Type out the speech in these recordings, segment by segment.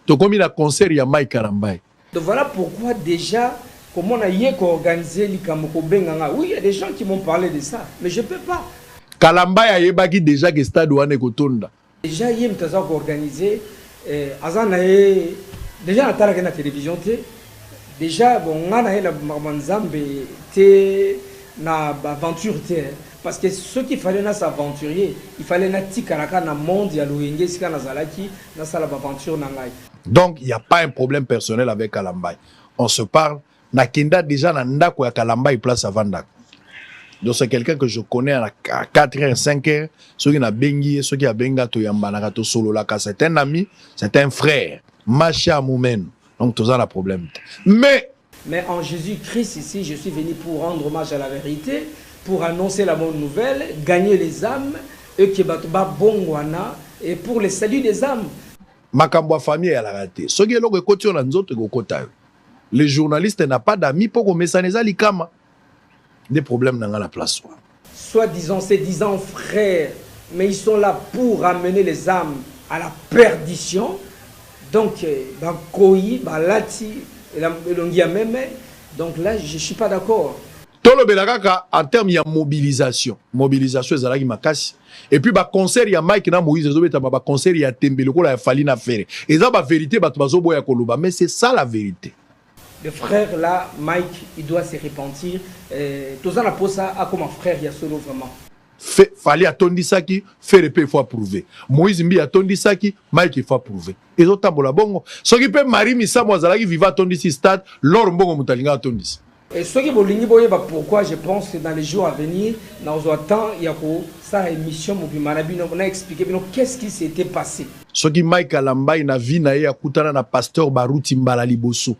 to komi na concert ya Mike Kalambai. Donc voilà pourquoi déjà comment on a y organisé likamoko benganga. Oui, il y a des gens qui m'ont parlé de ça, mais je peux pas. Kalambai a yebaki déjà que stade wane kotonda. Déjà hier mtaza ko organiser azana déjà atala na télévision té. Déjà bon ngana na manzambe té na aventure té parce que ce qu'il fallait na s'aventurier, il fallait na tikaraka na monde ya loyenge sika na zalaki na sala aventure na ngai. Donc il y a pas un problème personnel avec Kalambai. On se parle na kenda déjà na ndako ya Kalambai place avant ndako. Donc c'est quelqu'un que je connais à 4h, 5h, ceux qui na bengi, ceux qui a benga to yambana to solo la ka, c'est un ami, c'est un frère, Macha Moumen. Donc tout ça le problème. Mais en Jésus-Christ ici, je suis venu pour rendre hommage à la vérité, pour annoncer la bonne nouvelle, gagner les âmes, eux qui battent bongwana et pour le salut des âmes. Makambo famille à la raté. Ceux qui est là côté on a nous autres côté. Les journalistes n'ont pas d'amis pour qu'on mette les alikama. Des problèmes dans la place. Soit disant, c'est disant frères, mais ils sont là pour amener les âmes à la perdition. Donc, Bakoyi, Balati, même. Donc là, je ne suis pas d'accord. Tout le Belakaka, en termes de mobilisation, c'est là qui m'a cassé. Et puis, bah, concert, il y a Mike na Moïse, bah, concert, il y a Tembele, il y a Falina Ferre. Et ça, bah, vérité, bah, mais c'est ça la vérité. Le frère là, Mike, il doit se repentir. Tout ça, la pose à comme un frère, il y a solo vraiment. Fallait attendre ça qui fait le il faut approuver. Moïse Mbi attendre ça qui Mike il faut approuver. Et autres tambola bongo. Ce qui peut Marie Missa Moazala qui vivait attendre ici stade, l'or bongo mutalinga attendre ici. Et ce qui bolingi boye bah pourquoi je pense que dans les jours à venir, dans un temps il y a ça émission Mobimanabi on a expliqué qu'est-ce qui s'était passé. Ce qui Mike Kalambai na vie na ya kutana na pasteur Baruti Mbala Liboso.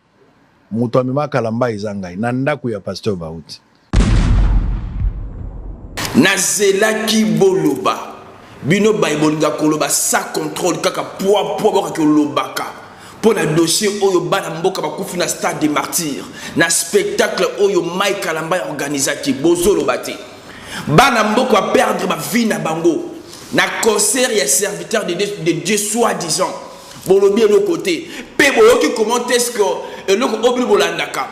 Moto amema Kalambai zangai na ndako ya pasteur Baruti. Nazelaki boloba bino baibolinga koloba sa contrôle kaka poa baka lobaka pour na dossier oyo bana mboka bakufi na stade des martyrs na spectacle oyo Mike Kalambai organisaki bozolo bate bana mboka perdre ba vie na bango na concert ya serviteur de Dieu soi-disant bolobi de l'autre côté pe boyoki comment est-ce que eloko obli bolandaka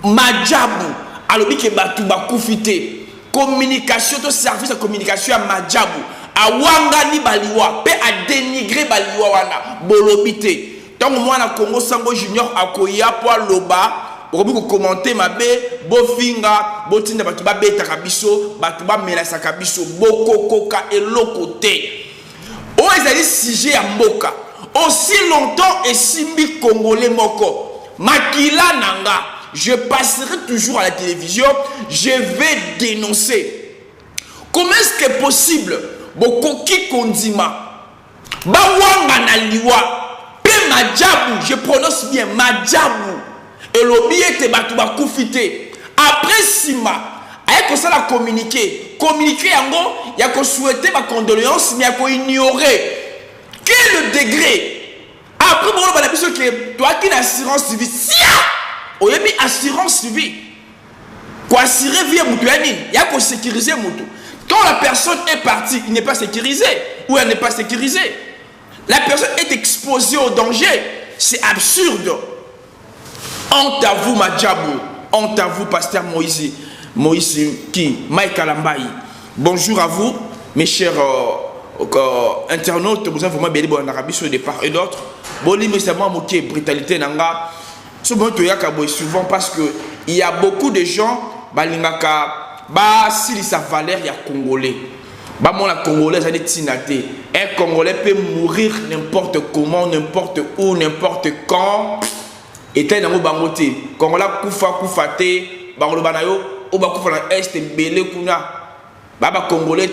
majabu alobi ke batu bakufite communication, to service de communication à Madjabou, à Wangani Baliwa, pe à dénigrer Baliwa wana, bolobité. Donc moi na Congo Sango Junior akoya po loba, pour commenter ma bé, bofinga, botinda batuba beta kabiso, batuba melasa kabiso, boko koka et lokoté. O ezali sujet à mboka. Aussi longtemps et simbi congolais moko. Makila nanga. Je passerai toujours à la télévision, je vais dénoncer. Comment est-ce que c'est possible? Bokoki kondima, bawanga na liwa, pe Madjabou, je prononce bien Madjabou, et l'obié te batu bakufite. Après Sima, avec ça la communiquer yango, y a qu'on souhaiter ma condoléance, mais y a qu'on ignorer. Quel est le degré? Après bon, on va dire que toi qui n'as assurance civile, on a mis assurance vie. Quoi assurer vie mutuelle, il y a qu'on sécuriser mutu. Quand la personne est partie, il n'est pas sécurisé ou elle n'est pas sécurisée. La personne est exposée au danger. C'est absurde. Honte à vous, Madjabou. Honte à vous, pasteur Moïse. Moïse qui Mike Kalambai. Bonjour à vous, mes chers internautes. Vous avez vraiment bien dit en Arabie sur des parts et d'autres. Bon, mais c'est moi qui brutalité nanga. Souvent parce que il y a beaucoup de gens si sa valeur il y a congolais la congolais a des tinaté un congolais peut mourir n'importe comment n'importe où n'importe quand et tel dans bangote congolais kufa te bangolo banayo ou ba kufa na est belé kuna baba congolais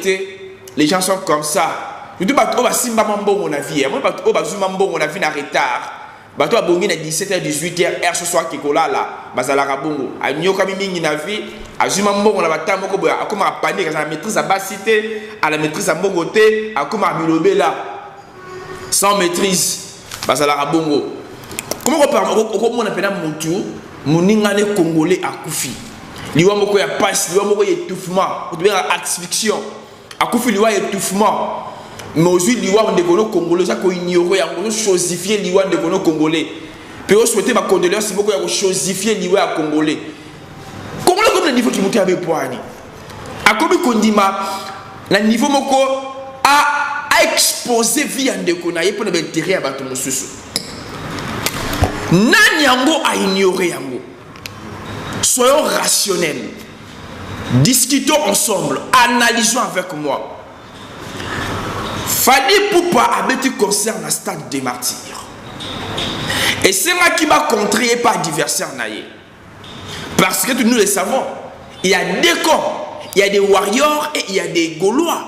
les gens sont comme ça tu ba to ba simba mbongo na vie moi ba to ba zuma mbongo na vie na retard. Bato a bongi na 17h 18h heure ce soir qui kola là bazala kabongo a nyoka mingi na vie a zuma mbongo na batamo ko boya akoma panique à la maîtrise à basité à la maîtrise à mbongo té akoma bilobe là sans maîtrise bazala kabongo comment on parle on mona pena mutu muninga ne congolais akufi liwa moko ya passe liwa moko ya étouffement ou bien asphyxion akufi liwa étouffement mais aujourd'hui liwa de gono congolais ça ko ignorer ya ko chosifier liwa de gono congolais puis on souhaiter ma condoléance beaucoup ya ko chosifier liwa ya congolais congolais comme le niveau qui monte avec poani a comme kondima na niveau moko a exposer vie en dekona ye pour ne intérêt à bato mosusu nani yango a ignorer yango. Soyons rationnels, discutons ensemble, analysons avec moi. Fali Poupa a été concert dans le stade des martyrs. Et c'est moi qui va contrer par adversaire naïe. Parce que nous le savons, il y a deux camps, il y a des warriors et il y a des Gaulois.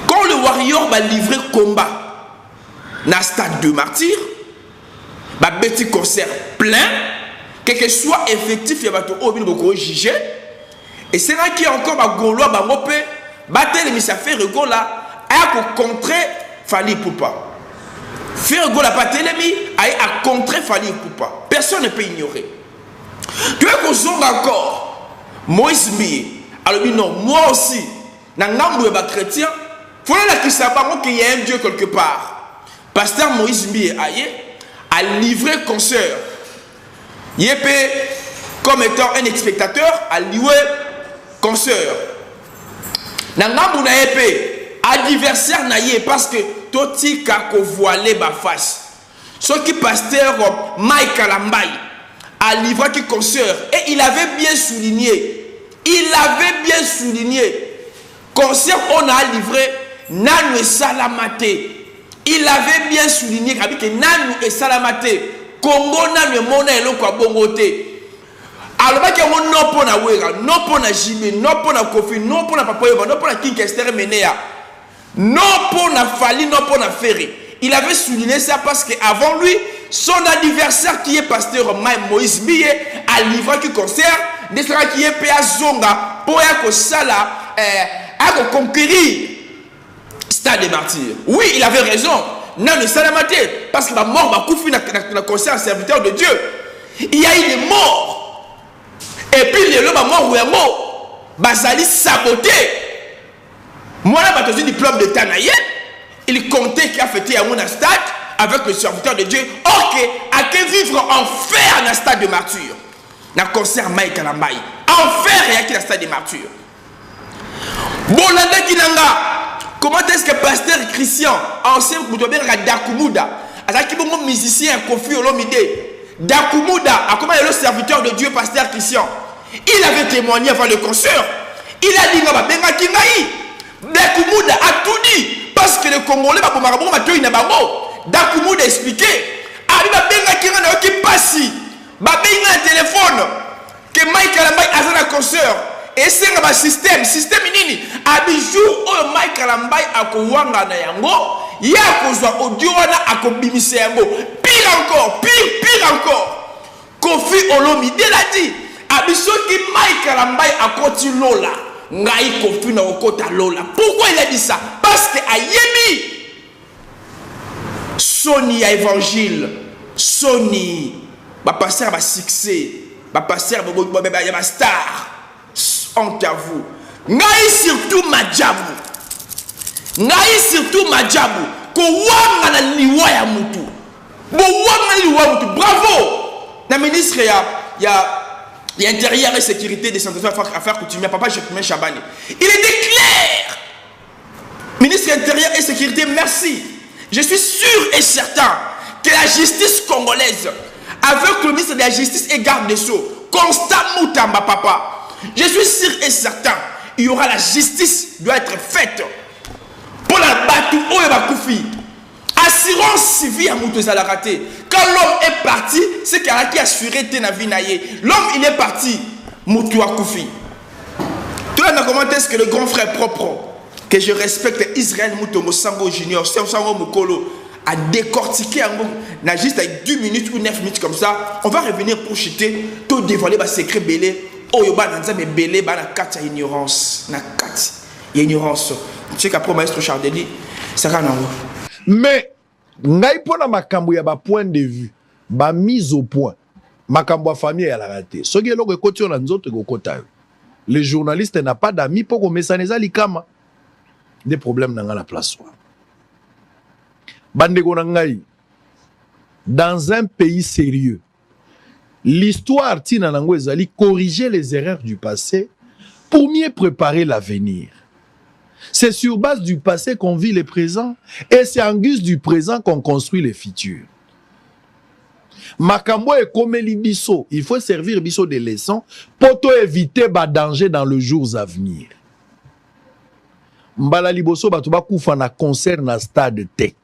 Quand le warrior va livrer combat dans le stade des martyrs, va petit concert plein, quel que soit effectif, il y a beaucoup de juger. Et c'est là qu'il y a encore des Gaulois, des Mopé, battre les mises à faire rigolo là, à contrer Fali Poupa. Faire rigolo à battre les mises, à contrer Fali Poupa. Personne ne peut ignorer. Tu vois qu'on zonge encore, Moïse Mie, alors non, moi aussi, dans l'âme de chrétien, il faut qu'il sache qu'il y a un Dieu quelque part. Pasteur Moïse Mie a livré concert. Yépé, comme étant un spectateur, a livré concert. Nangamou na épée, adversaire na yé parce que toti kako voilé ba face. Ce qui pasteur Mike Alambai a livré qui concert et il avait bien souligné. Il avait bien souligné. Concert on a livré Nanu et Salamate. Il avait bien souligné que Nanu et Salamate Congo Nanu et Mona et Loko Bongote. Alors que non pour na wera, non pour na Jimé, non pour na Kofi, non pour na Papoyeba, non pour na King Esther Menea, non pour na Fali, non pour na Ferry. Il avait souligné ça parce qu'avant lui, son adversaire qui est pasteur Moïse Biye a livré qui concert, de ce qui est P.A. Zonga pour que ça a conquérir Stade des Martyrs. Oui, il avait raison. Non, ne Salamate, parce que la mort va couper dans le concert serviteur de Dieu. Il y a eu des morts. Et puis les hommes mort ou mort, Bazali saboté. Moi là, j'ai un diplôme de Tanaïe. Il comptait qu'il a fêté à mon stade avec le serviteur de Dieu. Ok, à que vivre enfer dans le stade de martyr. Dans le concert Mike Alambai. Enfer et à qui dans le stade de martyr. Bolanda Kinanga. Comment est-ce que pasteur Christian, ancien Boutobé Dakumuda, avec qui bon musicien Kofi Olomide, Dakumuda, a comment le serviteur de Dieu, pasteur Christian, il avait témoigné avant le concert. Il a dit Benga Kingaï. Dakumuda a tout dit. Parce que le Congolais va pour Marabou, Dakumuda a expliqué. Arriba Benga Kingaï qui passe. Benga un téléphone. Que Mike Alambai a fait un concert. Et c'est un système nini. À des jours où Mike Alambai a kouanga na yango, il y a kozwa audio wana a kobimise yango. Pire encore. Kofi Olomide l'a dit. Abiso qui Mike Alambai a continué Lola. Ngai Kofi na okota Lola. Pourquoi il a dit ça? Parce que Ayemi Sony a évangile. Sony va passer à succès. Va passer à star. Honte à vous. Ngai surtout Madjabou. Ngai surtout Madjabou. Ko wanga na liwa ya mutu. Bo wanga liwa mutu. Bravo. Na ministre ya intérieur et sécurité des centres affaires coutumières. Papa Jacquemin Chabani. Il était clair. Ministre intérieur et sécurité, merci. Je suis sûr et certain que la justice congolaise, avec le ministre de la justice et garde des Sceaux, Constant Moutamba papa, je suis sûr et certain, il y aura la justice doit être faite pour la batou Oyabakoufi. Assurance civile à Moutouza raté. Quand l'homme est parti, c'est qu'il a assuré Tenavinaye. L'homme il est parti, Moutouza Koufi. Tu vois comment est-ce que le grand frère propre, que je respecte, Israël Moutomo Sango Junior, Sango Mokolo, a décortiqué en juste avec 2 minutes ou 9 minutes comme ça. On va revenir pour chuter, tout dévoiler le secret belé. Oh, yoba nanza me belé ba na kati ignorance, na kati ignorance. Tu sais qu'après maître Chardeli, ça va nango. Mais ngai pona makambo ya ba point de vue, ba mise au point. Makambo famille ya la raté. Soki eloko ekoti na nzoto ekokota. Le journaliste n'a pas d'amis pour ko mesaneza likama. des problèmes dans la place. Bandeko na ngai, dans un pays sérieux, l'histoire tina nango ezali corriger les erreurs du passé pour mieux préparer l'avenir. C'est sur base du passé qu'on vit le présent et c'est en guise du présent qu'on construit le futur. Makambo et komeli biso, il faut servir biso des leçons pour éviter ba danger dans les jours à venir. Mbala liboso batu ba kufa na concert na stade te.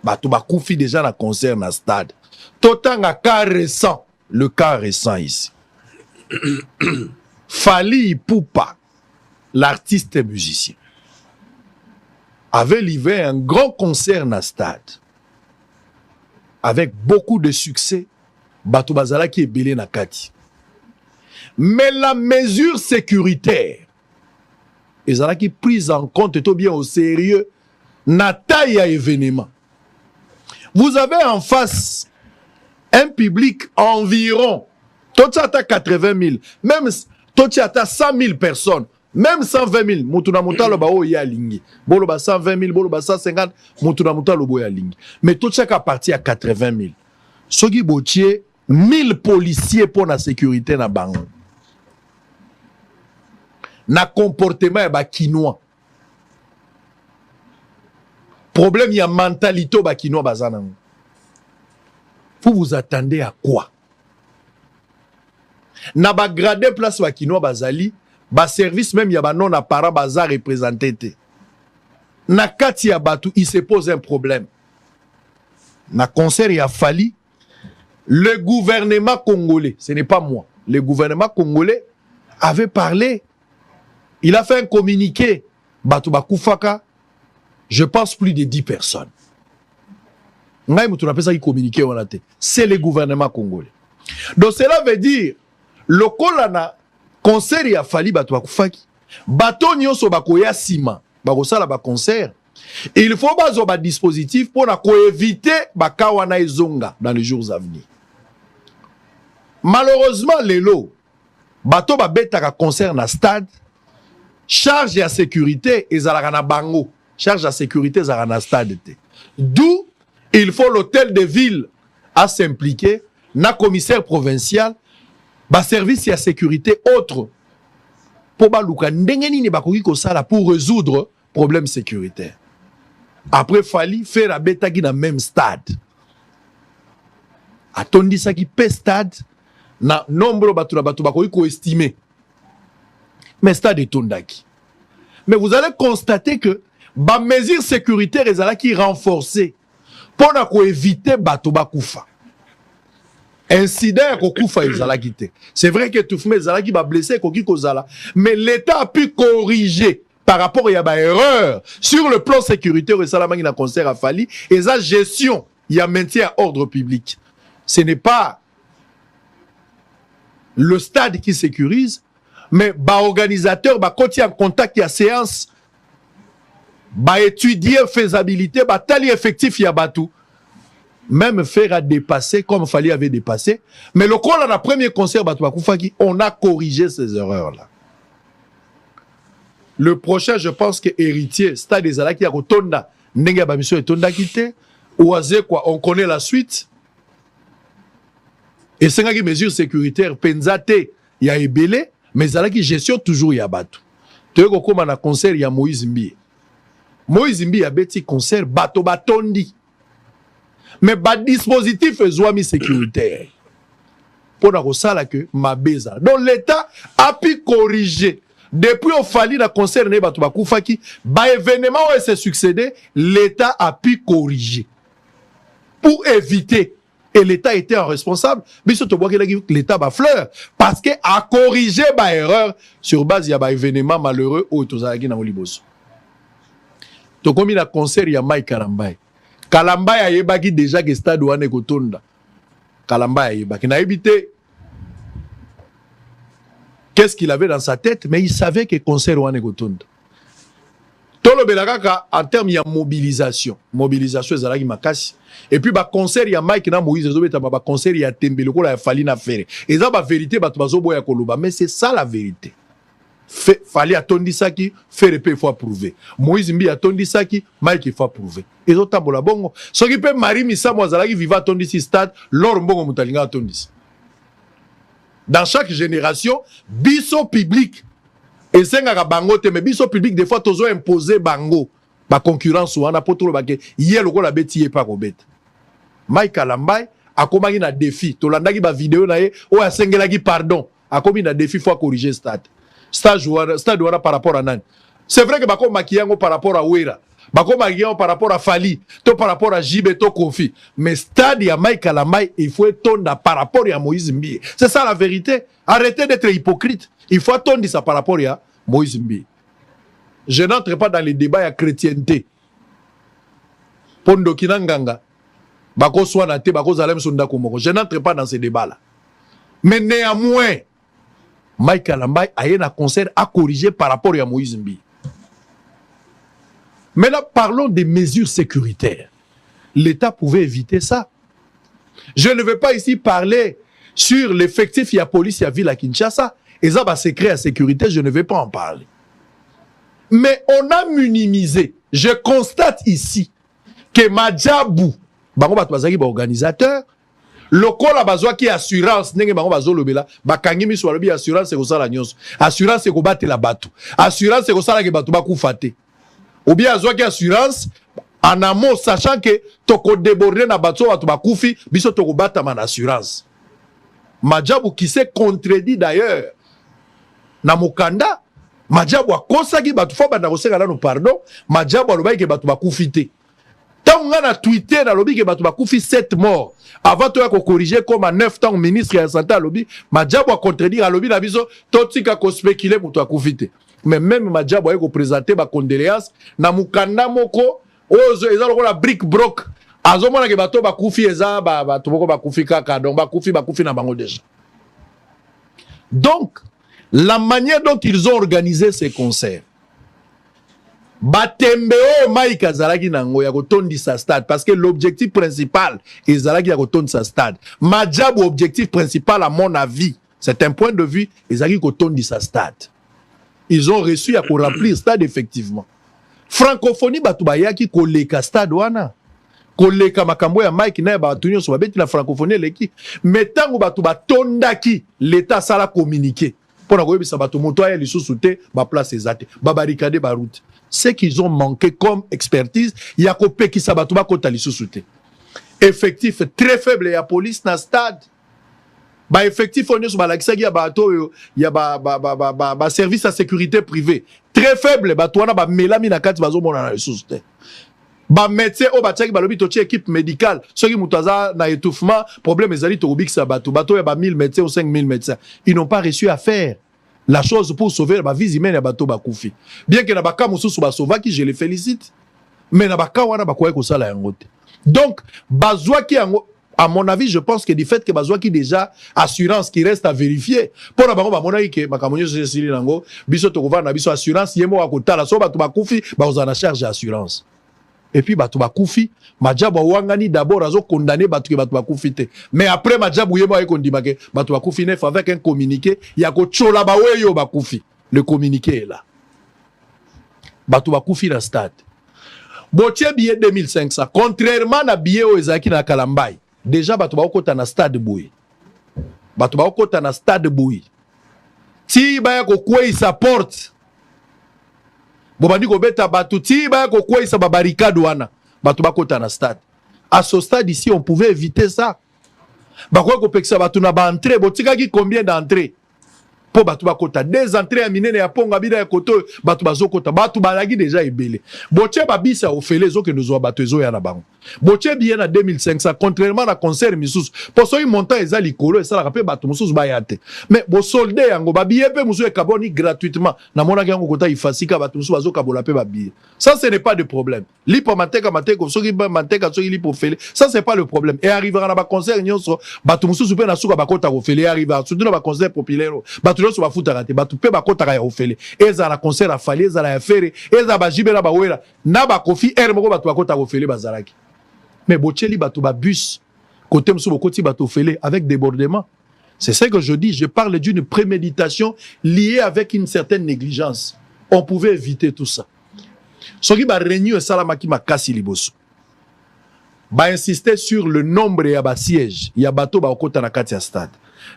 Batu ba kufi déjà na concert na stade. Totanga cas récent, le cas récent ici. Fally Ipupa, l'artiste et musicien, avait livré un grand concert na stade. Avec beaucoup de succès, batu bazala qui est belé na kati. Mais la mesure sécuritaire, ils ont qui prise en compte tout bien au sérieux, na taille à événement. Vous avez en face un public environ, tout ça à 80 000, même tout ça à 100 000 personnes, même 120 000, mutuna mutalo ba o ya lingi. Bolo ba 120 000, bolo ba 150, mutuna mutalo bo ya lingi. Mais tout ça à partir à 80 000. Soki botier 1000 policiers pour la sécurité na bango. Na comportement ya ba kinois. Problème ya mentalité ba kinois bazana. Vous attendez à quoi? Na ba grader place ba kinois bazali. Ba service même y a ba non apparent baza représenté. Na kati ya batu il se pose un problème. Na concert y a Fally, le gouvernement congolais, ce n'est pas moi, le gouvernement congolais avait parlé. Il a fait un communiqué. Batu bakufaka, je pense plus de 10 personnes. C'est le gouvernement congolais. Donc cela veut dire le kolana concert ya Fally batu bakufaki. Bato nyonso bakoya sima, bakosala ba concert. Il faut bazo ba dispositif pour éviter bakawana ezonga dans les jours à venir. Malheureusement lelo bato ba betaka concert na stade, charge ya sécurité ezalaka na bango, charge ya sécurité ezalaka na stade te. D'où il faut l'hôtel de ville à s'impliquer, na commissaire provincial, ba service ya sécurité autre pour baluka ndenge nini bakoki kosala pour résoudre problème sécuritaire. Après Fally faire la betaki dans même stade. Atondi ça qui pe stade na nombre batu bakoki ko estimer. Mais stade est tondaki. Mais vous allez constater que ba mesure sécuritaire ezala qui renforcée pour éviter batu bakufa. Incident kokufa ezala kité. C'est vrai que tout fume ezala qui va blesser koki kozala, mais l'État a pu corriger par rapport à ba erreur sur le plan sécuritaire et salamangi na concert à Fally et sa gestion, il y a maintien à ordre public. Ce n'est pas le stade qui sécurise, mais ba organisateur ba koti en contact ya séance ba étudier faisabilité ba tali effectif ya batu même faire à dépasser comme Fally avait dépassé, mais le col à la premier concert batu bakufaki, on a corrigé ces erreurs là. Le prochain, je pense que héritier stade des alaki ya kotonda ndenge ba mission etonda kité ou azé quoi, on connaît la suite. Et c'est une mesure sécuritaire penzate ya ebele mais alaki gestion toujours ya batu. Tu vois comme na concert ya Moïse Mbi. Moïse Mbi a beti concert bato batondi. Mais ba dispositif ezwami sécuritaire. Pour na kosala que mabeza. Donc l'État a pu corriger. Depuis au Fally na concert ne bato bakufaki, ba événement où s'est succédé, l'État a pu corriger. Pour éviter. Et l'État était un responsable. Mais surtout, l'État va fleur. Parce qu'il a corrigé ma erreur sur base d'un événement malheureux au Tozalagi na Oliboso. Donc, comme il a concert, il y a Mike Kalambay. Kalambay a yebaki déjà que stade ouane kotonda. Kalambay a yebaki. Na évité. Qu'est-ce qu'il avait dans sa tête? Mais il savait que concert ouane kotonda. Tolo belakaka en termes de mobilisation. Mobilisation, ezalaki makasi. Et puis, bah, concert, il y a Mike na Moïse, bah, concert, il y a Tembe, le coup, il y a Fally na faire. Et ça, bah, vérité, bah, tu vas boya koloba. Mais c'est ça la vérité. fallait attendre ça qui faire épée il faut approuver. Moïse Mbi attendre ça qui Mike il faut approuver. Et autres tambola bongo. Ce qui peut Marie Missa Mwazala qui vivait attendre ici stade, l'or bongo mutalinga attendre ici. Dans chaque génération, biso public et senga bango te mais biso public des fois tozo imposer bango ba concurrence ou ana poto ba ke yelo ko la beti pas ko bête. Mike Alambay akomaki na défi to landaki ba vidéo na ye o asengelaki pardon akomi na défi faut corriger stade. Stade wana par rapport à Nani. C'est vrai que bako makiyango par rapport à Wera. Bako makiyango par rapport à Fali. To par rapport à Jibe, to Kofi. Mais stade ya Mike Alamay, il faut étendre par rapport à Moïse Mbi. C'est ça la vérité. Arrêtez d'être hypocrite. Il faut attendre ça par rapport à Moïse Mbi. Je n'entre pas dans les débats à chrétienté. Pondo kinanganga. Bako swanate, bako zalem sonda kumoko. Je n'entre pas dans ces débats-là. Mais néanmoins, Mike Alambay a un concert à corriger par rapport à Moïse Mbi. Maintenant, parlons des mesures sécuritaires. L'État pouvait éviter ça. Je ne veux pas ici parler sur l'effectif de la police à ville à Kinshasa. Et ça va secret à sécurité, je ne vais pas en parler. Mais on a minimisé. Je constate ici que Madjabou, organisateur, le col a besoin qui assurance nenge bango bazo lobela bakangi miso lobi assurance ko sala nyonso assurance ko battre la bateau assurance ko sala ke bateau ba kufate ou bien azwa ki assurance en amont sachant que toko déborder na bateau bateau ba kufi biso toko battre man assurance Madjabou qui s'est contredit d'ailleurs na mukanda Madjabou akosa ki bateau fa banda ko senga no pardon Madjabou alobai ke bateau ba kufite tant on a tweeté dans lobby que bateau ba kufi 7 morts. Avant toi qu'on corriger comme à 9 ans ministre de la santé à lobby, Madjabou a contredire à lobby la viso, tout ce qu'on spéculé pour toi confiter. Mais même Madjabou a présenté ma condoléance, na mukanda moko, ozo ezalo la brick broke. Azomona ke bato ba kufi eza ba toboko ba kufi kaka donc ba kufi na bango déjà. Donc la manière dont ils ont organisé ces concerts Batembe o Mike Azalaki nango ya kotondi sa stade parce que l'objectif principal est Azalaki ya kotondi sa stade. Madjabou objectif principal à mon avis, c'est un point de vue Azalaki kotondi sa stade. Ils ont reçu à remplir stade effectivement. Francophonie batubayaki koleka stade wana. Koleka makambo ya Mike na batunyo so babeti na francophonie leki. Metango batu batondaki l'état sala communiquer. Pour na koyebisa batu moto ya lisusu te ba place ezate, ba barricade ba route. Ce qu'ils ont manqué comme expertise, il y a copé qui s'abattu kota lisusu te. Effectif très faible ya police na stade. Ba effectif on sur ba laksagi ya bato ya ba service à sécurité privée. Très faible ba toana ba melami na kati bazo mona na lisusu te. Ba médecin o ba tchaki ba lobi to équipe médicale, ceux qui mutaza na étouffement, problème ezali to ubik sa bato ya ba 1000 médecins ou 5000 médecins. Ils n'ont pas réussi à faire la chose pour sauver la vie humaine à bateau bakoufi. Bien que na baka mususu ba sauva qui je les félicite, mais na baka wana bakoye ko sala yangote. Donc bazwa ki yango à mon avis je pense que du fait que bazwa ki déjà assurance qui reste à vérifier pour na bango ba mona ke makamonyo se sili nango biso to kova na biso assurance yemo akotala so bato bakoufi ba ozana charge assurance. Et puis bato bakoufi Madjabou wangani d'abord azo condamné bato ke bato bakoufi te mais après Madjabou yemo ay kondima ke bato bakoufi neuf avec un communiqué ya ko chola ba weyo bakoufi le communiqué est là bato bakoufi na stade botie billet 2500 contrairement na billet o ezaki na Kalambay déjà bato bakota na stade boy bato bakota na stade boy ti ba ya ko kwei sa porte Bobandi ko beta batu ti ba ko kwa isa barricade wana batu bakota na stade. À ce stade ici on pouvait éviter ça. Ba ko pekisa batu na ba entrée botika ki combien d'entrées? Po batu bakota des entrées à minene ya ponga bida ya koto batu bazokota batu balagi déjà ebele. Botie ba bisa ofele zo que nous o batu ezo ya na bango. Botie bien na 2500 contrairement à concert misusu. Pour so montant eza likolo et ça la rappelle batu mususu ba yate. Mais bo soldé yango ba billet pe mususu e kaboni gratuitement. Na mona yango kota ifasika batu mususu bazo kabola pe ba billet. Ça ce n'est pas de problème. Lipo mateka mateka so ki ba mateka so lipo ofele. Ça c'est pas le problème. Et arrivera na ba concert nyonso batu mususu pe na suka bakota ofele arrivera surtout na ba concert populaire. Batu so ba futa te batu pe bakota ya ofele. Eza na concert a fali eza la affaire eza ba jibe na ba wera na ba kofi moko batu bakota ofele bazaraki. Mais Bocheli bato ba bus côté mso bokoti bato fele avec débordement C'est ce que je dis, je parle d'une préméditation liée avec une certaine négligence. On pouvait éviter tout ça. Ce qui va réunir Salamaki Makasi Liboso. Va insister sur le nombre de sièges. Il y a bateau ba okota na kati ya stade.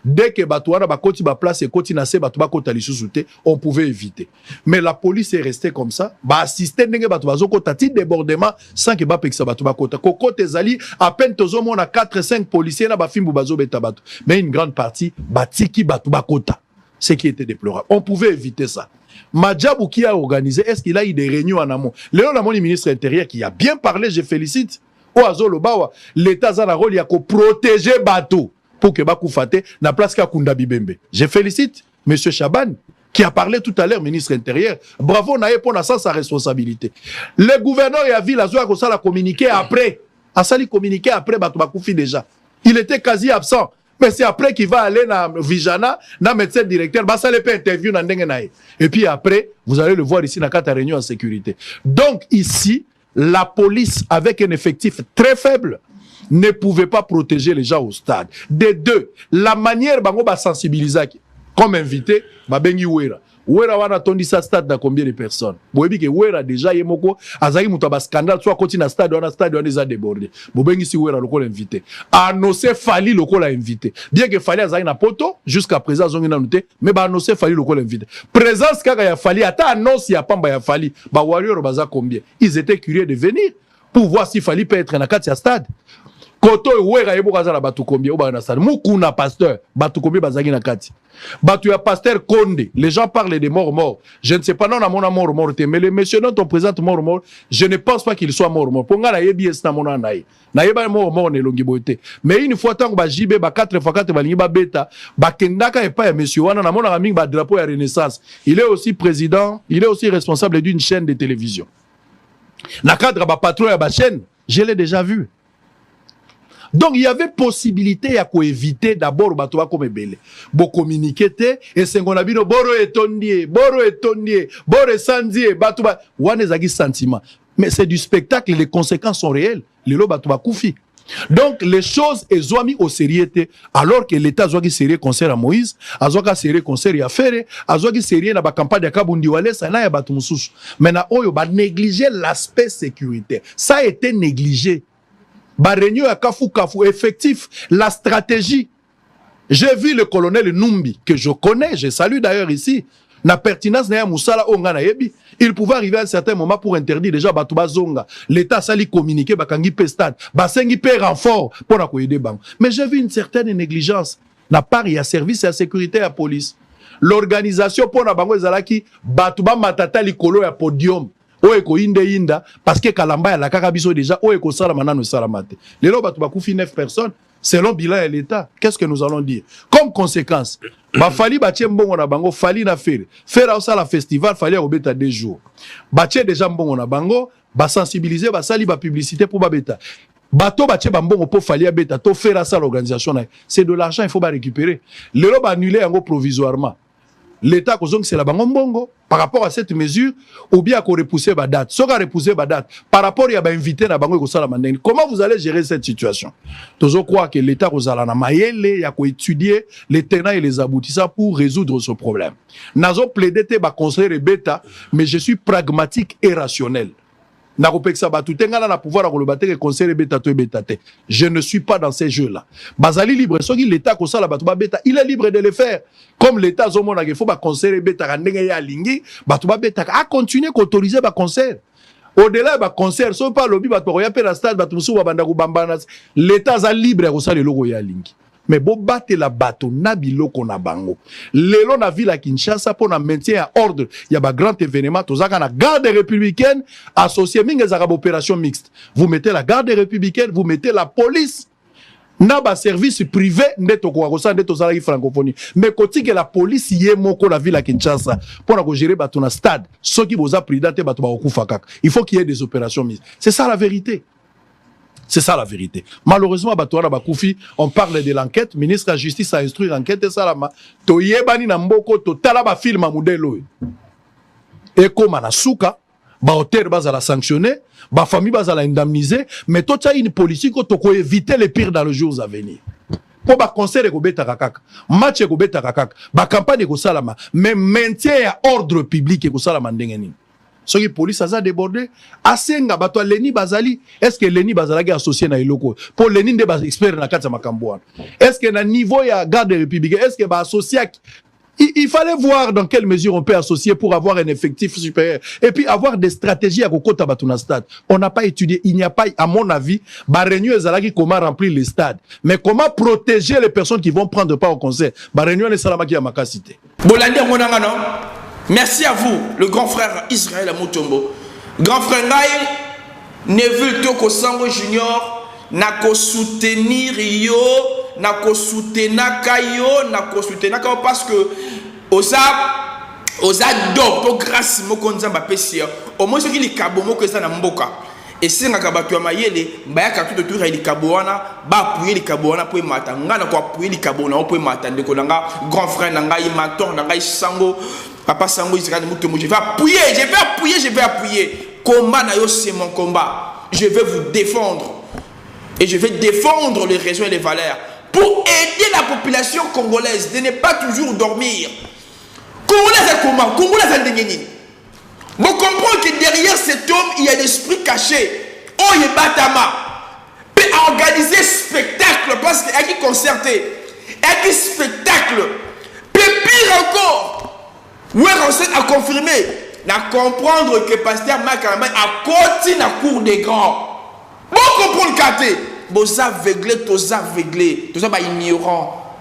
Dès que bateau wana ba koti ba place et koti na se bateau ba kota lisusuté, on pouvait éviter. Mais la police est restée comme ça, ba assister ndenge bateau bazo kota ti débordement sans que ba pekisa bateau ba kota. Koko tezali à peine tozo mona 4-5 policiers na ba fimbu bazo beta bateau. Mais une grande partie batiki bateau ba kota. Ce qui était déplorable. On pouvait éviter ça. Madjabou qui a organisé, est-ce qu'il a eu des réunions en amont? Léon Lamon, le ministre intérieur, qui a bien parlé, je félicite. L'État a un rôle, il a protéger bateau pour que Bakou Fate n'a place qu'à Kunda Bibembe. Je félicite M. Chaban qui a parlé tout à l'heure, ministre intérieur. Bravo, Naye pour sa responsabilité. Le gouverneur et la ville a communiqué après. A sali communiqué après Batou Bakoufi déjà. Il était quasi absent. Mais c'est après qu'il va aller dans Vijana, dans le médecin directeur, ça le peut interview dans Ndengenaï. Et puis après, vous allez le voir ici dans la réunion en sécurité. Donc ici, la police, avec un effectif très faible, ne pouvait pas protéger les gens au stade. Des deux, la manière dont on va sensibiliser, comme invité, Babengi Ouera. Ouera wana tondi sa stade dans combien de personnes? Boyebi ke Ouera déjà yemoko azaki muto ba scandale soit continue na stade wana déjà débordé. Bobengi si Ouera lokola invité. Annoncé Fali lokola invité. Bien que Fali azaki na poto jusqu'à présent zongi na noté, mais ba annoncé Fali lokola invité. Présence kaka ya Fali ata annonce ya pamba ya Fali, ba warrior baza combien? Ils étaient curieux de venir pour voir si Fali peut être na kati ya stade. Koto Ouera yebo kaza na batu combien ou ba na stade. Mukuna pasteur, batu combien bazaki na kati. Batu ya pasteur Konde, les gens parlent des morts. Je ne sais pas, non, on a mort, mais les messieurs dont on présente mort, je ne pense pas qu'il soit mort. Pour nga na yebi est na mona naï. Na yeba mort ne longi boité. Mais une fois tant que ba jibe ba 4x4 ba lingi ba beta, ba kendaka et pas ya monsieur wana na mona mingi ba drapeau ya Renaissance. Il est aussi président, il est aussi responsable d'une chaîne de télévision. Na cadre ba patron ya ba chaîne, je l'ai déjà vu. Donc il y avait possibilité à éviter d'abord bateau comme belé. Bo communiquer et c'est qu'on a vu boro etondie, boro sandie, bateau wane zagi sentiment. Mais c'est du spectacle, les conséquences sont réelles. Les lo bateau koufi. Donc les choses sont mis au sérieux alors que l'État a joué sérieux concert à Moïse, a joué sérieux concert à Ferre, a joué sérieux dans la campagne de Kabundi Wale, ça n'a pas tout sous. Maintenant on a négligé l'aspect sécuritaire. Ça a été négligé. Ba réunion à Kafu, effectif, la stratégie. J'ai vu le colonel Numbi, que je connais, je salue d'ailleurs ici. Na pertinence na Moussala Ongana Yebi. Il pouvait arriver à un certain moment pour interdire déjà Batouba Zonga. L'État s'allait communiquer, Bakangi Pestad, Basengi Pé renfort pour la des banques. Mais j'ai vu une certaine négligence. Na part, il y a service et la sécurité à la police. L'organisation pour la banque Zalaki, Batouba Matata Likolo à podium. Oeko inda parce que Kalamba la kakabiso déjà oeko sala manano salamate. Les lots batu bakufi 9 personnes selon bilan et l'État. Qu'est-ce que nous allons dire? Comme conséquence, ba fali batie mbongo na bango fali na faire aussi la festival fali a obeta 2 jours. Batie déjà mbongo na bango ba sensibiliser ba sali ba publicité pour ba beta. Bato batie ba mbongo pour fali a beta to faire ça l'organisation. C'est de l'argent, il faut ba récupérer. Les lots ba annuler yango provisoirement. L'État c'est la bango mbongo par rapport à cette mesure ou bien qu'on repousser la date. Si on a repoussé la date par rapport à invité na bango comment vous allez gérer cette situation? Je crois que l'État a mayele ya ko étudier les tenants et les aboutissants pour résoudre ce problème. Nazo plaidé te ba conseiller bêta mais je suis pragmatique et rationnel. Je ne suis pas dans ces jeux-là. Bazali libre, l'État il est libre de le faire. Comme l'État il faut conseiller bêta a continuer à autoriser le concert. Au-delà du concert, si on parle lobby, l'État est libre de faire mais bo bate la bateau na biloko na bango lelo na ville à Kinshasa pour na maintien à ordre il y a ba grand événement tozaka na garde républicaine associée mingi za opération mixte. Vous mettez la garde républicaine, vous mettez la police na ba service privé ndeto ko kosa ndeto za la francophonie mais koti que la police yé moko la ville à Kinshasa pour na ko gérer bateau na stade ceux qui boza présidente bateau ba okufa kaka. Il faut qu'il y ait des opérations mixtes. C'est ça la vérité. C'est ça la vérité. Malheureusement, on parle de l'enquête. Le ministre de la Justice a instruit l'enquête et ça toyebani na mboko to talaba film modelo. Et comme na souka, ba hôtel bas à la sanctionner, ba famille bas à la indemniser, mais tout ça une politique to ko éviter les pires dans les jours à venir. po ba concert ekobeta kaka match ekobeta kaka ba campagne ekosalama mais maintien ya ordre public ekosalama ndenge nini soki police aza débordé asenga bato Leni bazali est-ce que Leni bazalaki associé na eloko pour Leni nde ba expert na kati ya makambo wana est-ce que na niveau ya garde républicaine est-ce que ba associé il fallait voir dans quelle mesure on peut associer pour avoir un effectif supérieur et puis avoir des stratégies à kokota batuna stade. On n'a pas étudié, il n'y a pas, à mon avis, réunion ezalaki comment remplir les stades, mais comment protéger les personnes qui vont prendre part au concert. Réunion les salamaki à Makasité. Bolandi monanga non. Merci à vous, le grand frère Israël Mutombo. Grand frère Ngai, Neville Toko Sango Junior, nako soutenir yo. Nako soutenaka yo, nako soutenaka parce que oza do pour grâce moko nzamba pesia au moins ce qui li kabo moko eza na mboka et singa kabatu ya mayele bayaka tout autour ya li kabo wana ba appuyer li kabo wana pour mata ngana ko appuyer li kabo na pour mata ndeko nanga grand frère nanga imator nanga sango papa sango Israël Mutombo je vais appuyer combat na yo c'est mon combat je vais vous défendre et je vais défendre les raisons et les valeurs pour aider la population congolaise de ne pas toujours dormir. Congolais est comment? Congolais est ndengeni. Vous comprenez que derrière cet homme, il y a l'esprit caché. Oh, il est batama. Peut organiser spectacle parce qu'il y a qui concerté. Il y a qui spectacle. Peut pire encore. Ouais, on a confirmé. À comprendre que pasteur Makaramba a continué la cour des grands. Vous comprenez le Boza aveuglé, tous aveuglés, tous ignorants.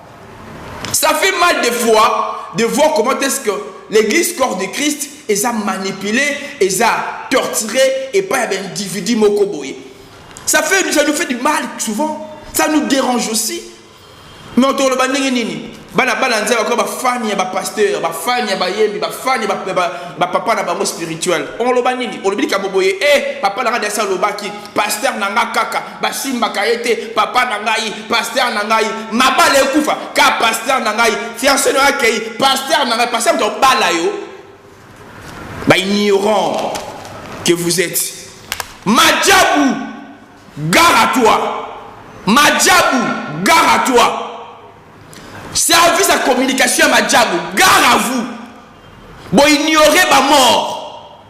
Ça fait mal des fois de voir comment est-ce que l'église corps de Christ est manipulé, est torturé et pas un individu mokoboye. Ça nous fait du mal souvent. Ça nous dérange aussi. Mais on tourne le banding nini. Bana nzela ko ba fani ba pasteur, ba fani ba yembi, ba fani ba papa na ba spirituel. On lo banini, on lo bili ka boboye papa na ngada sa lo baki, pasteur na nga kaka, ba simba kayete, papa na ngai, pasteur na ngai, mabale kufa, ka pasteur na ngai, fiancé na akei, pasteur na ngai, pasteur to bala yo. Ba ignorant que vous êtes. Madjabou, gare à toi. Madjabou, gare à toi. Service à communication à Madjabou, gare à vous. Bon, ignorer ma mort.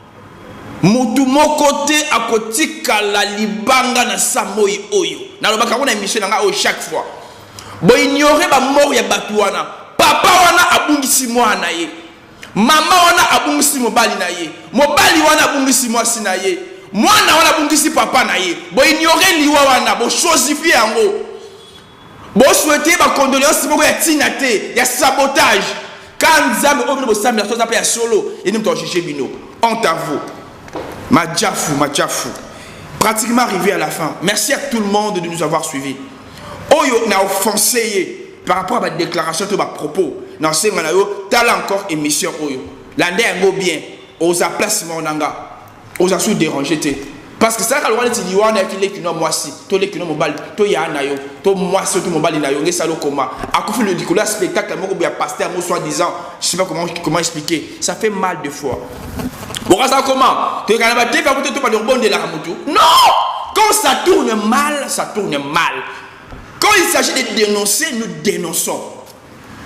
Moutou mon côté à côté la libanga na samoy oyo. Na lo baka on a émission na o chaque fois. Bon, ignorer ma mort ya batuana. Papa wana abungisi mwana ye. Mama wana abungisi mobali na ye. Mobali wana abungisi mwasi na ye. Mwana wana abungisi papa na ye. Bon, ignorer liwa wana, bon chosifie yango. Bon souhaiter ma condoléance pour ya tinate, ya sabotage. Quand Nzambe ouvre le samedi la chose appelle solo et nous t'en juger bino. Honte à vous. Madjafou. Pratiquement arrivé à la fin. Merci à tout le monde de nous avoir suivis. Oyo n'a offensé par rapport à ma déclaration de ma propos. Dans ce moment-là, t'as encore émission Oyo. L'année est bien. Aux placements nanga. Aux a sous dérangé. Parce que ça, quand on dit on a filé qui non moi si, tous les qui non mobile, to ya na yo, to moi si to mobile na yo, nge salo comment. À coup le dicola spectacle, moi bien pasteur, moi soi-disant, je sais pas comment expliquer. Ça fait mal de fois. Bon, ça comment? Tu regardes la télé, tu pas de rebond de la ramoutou. Non! Quand ça tourne mal, ça tourne mal. Quand il s'agit de dénoncer, nous dénonçons.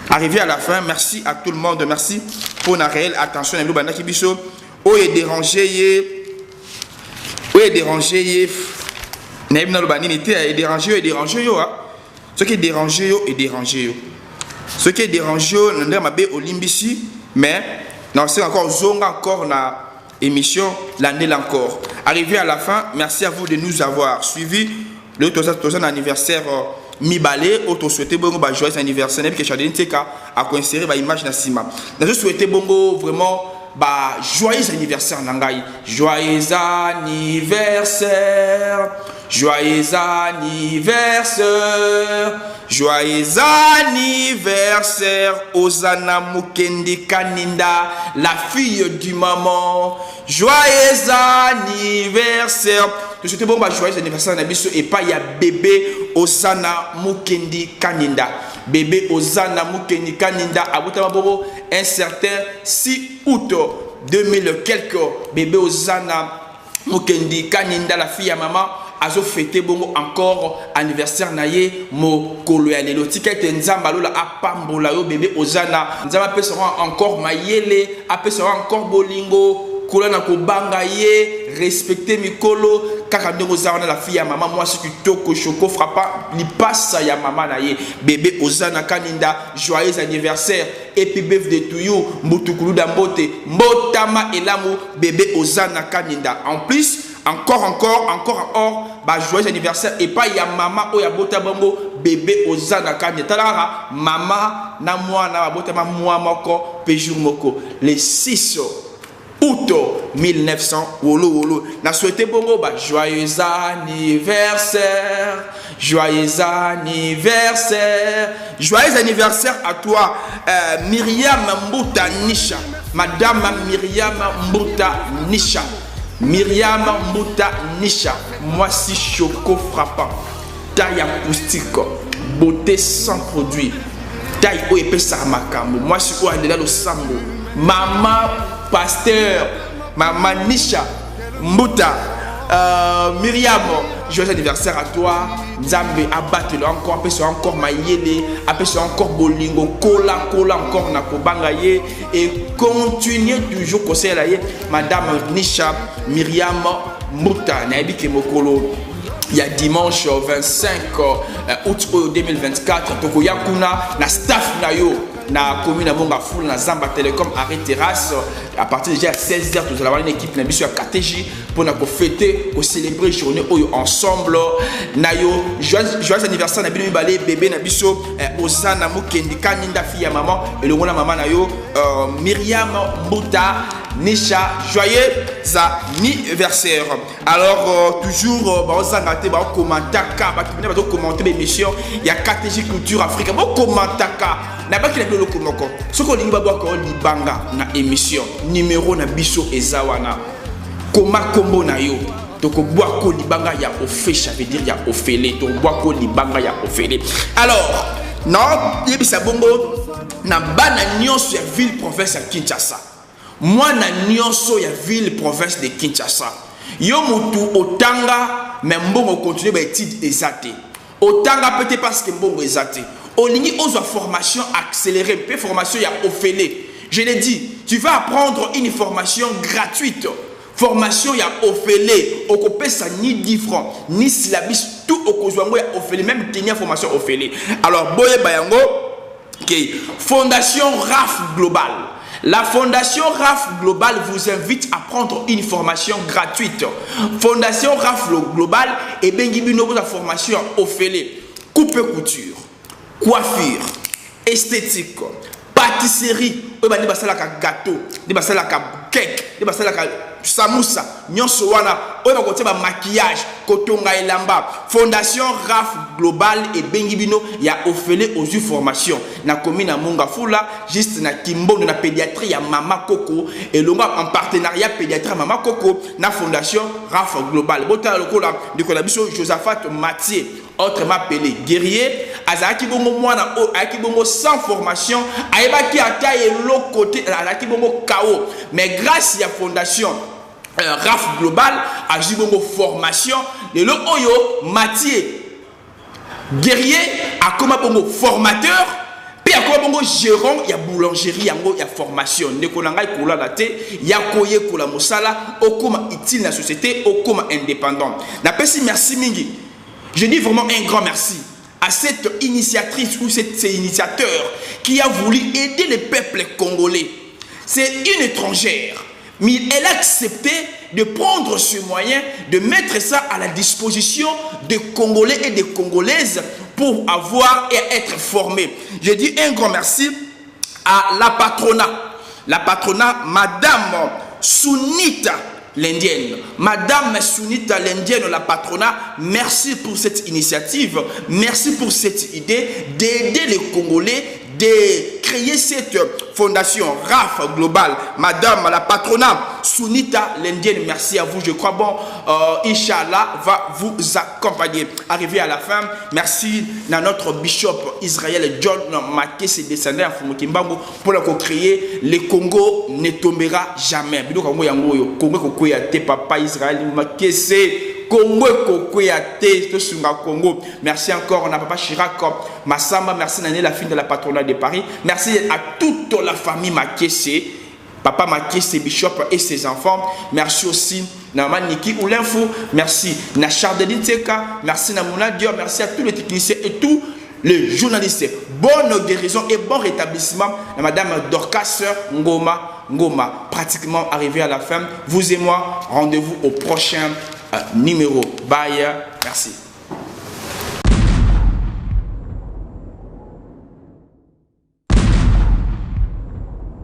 Arrivé à la fin, merci à tout le monde, merci pour la réelle attention. Oh, est dérangé. Oui, dérangé, dérangé, ce qui est dérangé, est dérangé. Ce qui est dérangé, on a au Limbisi, mais non, c'est encore zonga encore na émission l'année encore. Arrivé à la fin, merci à vous de nous avoir suivis. Le ton anniversaire mi-balé, auto souhaité bon joyeux anniversaire, et que Chadine Teka a coïncidé par image na Sima. Je souhaitais bongo vraiment. Bah, joyeux anniversaire Nangai. Joyeux anniversaire. Joyeux anniversaire. Joyeux anniversaire Ozana Mukendi Kaninda, la fille du maman. Joyeux anniversaire. Je souhaite bon joyeux anniversaire Nabiso et pas ya bébé Ozana Mukendi Kaninda. Bébé Ozana Mukendi Kaninda Abutama Bobo un certain 6 août 2000 quelques bébé Ozana Mukendi Kaninda la fille à maman azo fêté bongo encore anniversaire na ye mokolo ya lelo tika ete nzamba lola apambola yo bébé ozana nzamba apesera encore mayele apesera encore bolingo kolana kobanga ye respecter mikolo kaka ndongo zawana la fille ya maman moi c'est kitoko choco frappant li passe ya maman na ye bébé ozana kaninda joyeux anniversaire happy birthday to you mbutukulu da mbote mbotama elamu bébé ozana kaninda en plus encore bah joyeux anniversaire et pas ya maman o ya bota bongo bébé ozana kaninda talaka maman na mwana bota ma moi moko pe jour moko les 6 août 1900 wolo na souhaité bongo bah joyeux anniversaire à toi Myriam Mbuta Nisha madame Myriam Mbuta Nisha moi si choco frappant taille acoustique beauté sans produit taille o epesa makambo moi si o andela lo sambo maman pasteur maman Nisha Mbuta Myriam, joyeux anniversaire à toi. Nzambe abattre encore, appelle encore mayele, appelle encore bolingo, kola encore na kobangaye et continuez toujours conseil là madame Nisha Myriam Mbuta na ebike mokolo. Il y a dimanche 25 août 2024 toko yakuna na staff na yo na commune à Bonga Foul na Zamba Telecom arrêt terrasse à partir déjà à 16h nous allons avoir une équipe na biso à KTJ pour na fêter pour célébrer journée oyo ensemble na yo joyeux anniversaire na bino balé bébé na biso Ozana Mukendi kaninda fille ya maman et le ngona maman na yo Myriam Mbuta Nisha joyeux anniversaire. Alors toujours commenter l'émission il y a KTJ Culture Afrique commenter na ba kile loko moko soko lingi babwa ko libanga na émission numéro na biso ezawana koma kombo na yo toko bwa ko libanga ya ofesha veut dire ya ofele to bwa ko libanga ya ofele. Alors non yebisa bongo na bana nyonso ya ville province ya Kinshasa moi na nyonso ya ville province de Kinshasa yo mutu otanga mais mbongo continuer ba étude ezate otanga peut-être parce que mbongo ezate olingi ozo formation accélérée pe formation ya ofele. Je l'ai dit, tu vas apprendre une formation gratuite. Formation ya ofele, okopesa ni 10 francs, ni syllabus tout okozwango ya ofele même tenir formation ofele. Alors boye bayango okay. Fondation RAF Global. La Fondation RAF Global vous invite à prendre une formation gratuite. Fondation RAF Global et bengibino la formation ofele, coupe couture, coiffure, esthétique, pâtisserie, gâteau, cake, samoussa, nyonso wana, maquillage, kotonga elamba. Fondation RAF Global et bengibino ya ofele aux formation. Na commune Monga Fula, juste na Kimbondo na pédiatrie ya Mama Coco et longa en partenariat pédiatrie Mama Coco na Fondation RAF Global. Bota lokola de collaboration Josaphat Mathieu, autrement appelé guerrier, azaki bongo mwana o aki bongo sans formation, aibaki ataye l'autre côté azaki bongo KO. Mais grâce à la Fondation RAF Global a bongo formation le lo oyo Mathieu guerrier a comme bongo formateur puis a comme bongo gérant ya boulangerie yango ya formation ndeko na ngai kola la te ya koye kola mosala okoma utile na société okoma indépendant na pesi merci mingi. Je dis vraiment un grand merci à cette initiatrice ou cet initiateur qui a voulu aider le peuple congolais. C'est une étrangère, mais elle a accepté de prendre ce moyen, de mettre ça à la disposition des Congolais et des Congolaises pour avoir et être formés. Je dis un grand merci à la patronat Madame Sunita l'Indienne. Madame Sunita l'Indienne, la patronat, merci pour cette initiative, merci pour cette idée d'aider les Congolais, de créer cette fondation RAF Global. Madame la patronat Sunita l'Indienne, merci à vous. Je crois bon, Inch'Allah va vous accompagner. Arrivé à la fin, merci à notre bishop Israël John Maké, ses descendants à Fumukimbango pour la créer. Le Congo ne tombera jamais. Congo Papa Israël Maké, c'est Congo et Koko et Athé, Sunga Congo. Merci encore, on a Papa Chirac, Massamba, merci Nané, la fille de la patronale de Paris. Merci à toute la famille Makesse, Papa Makesse Bishop et ses enfants. Merci aussi Naman Niki ou l'info. Merci na Chardeli Teka. Merci na Mouna Dior. Merci à tous les techniciens et tous les journalistes. Bonne guérison et bon rétablissement à Madame Dorcas Ngoma. Pratiquement arrivé à la fin. Vous et moi, rendez-vous au prochain numéro. Bye. Merci.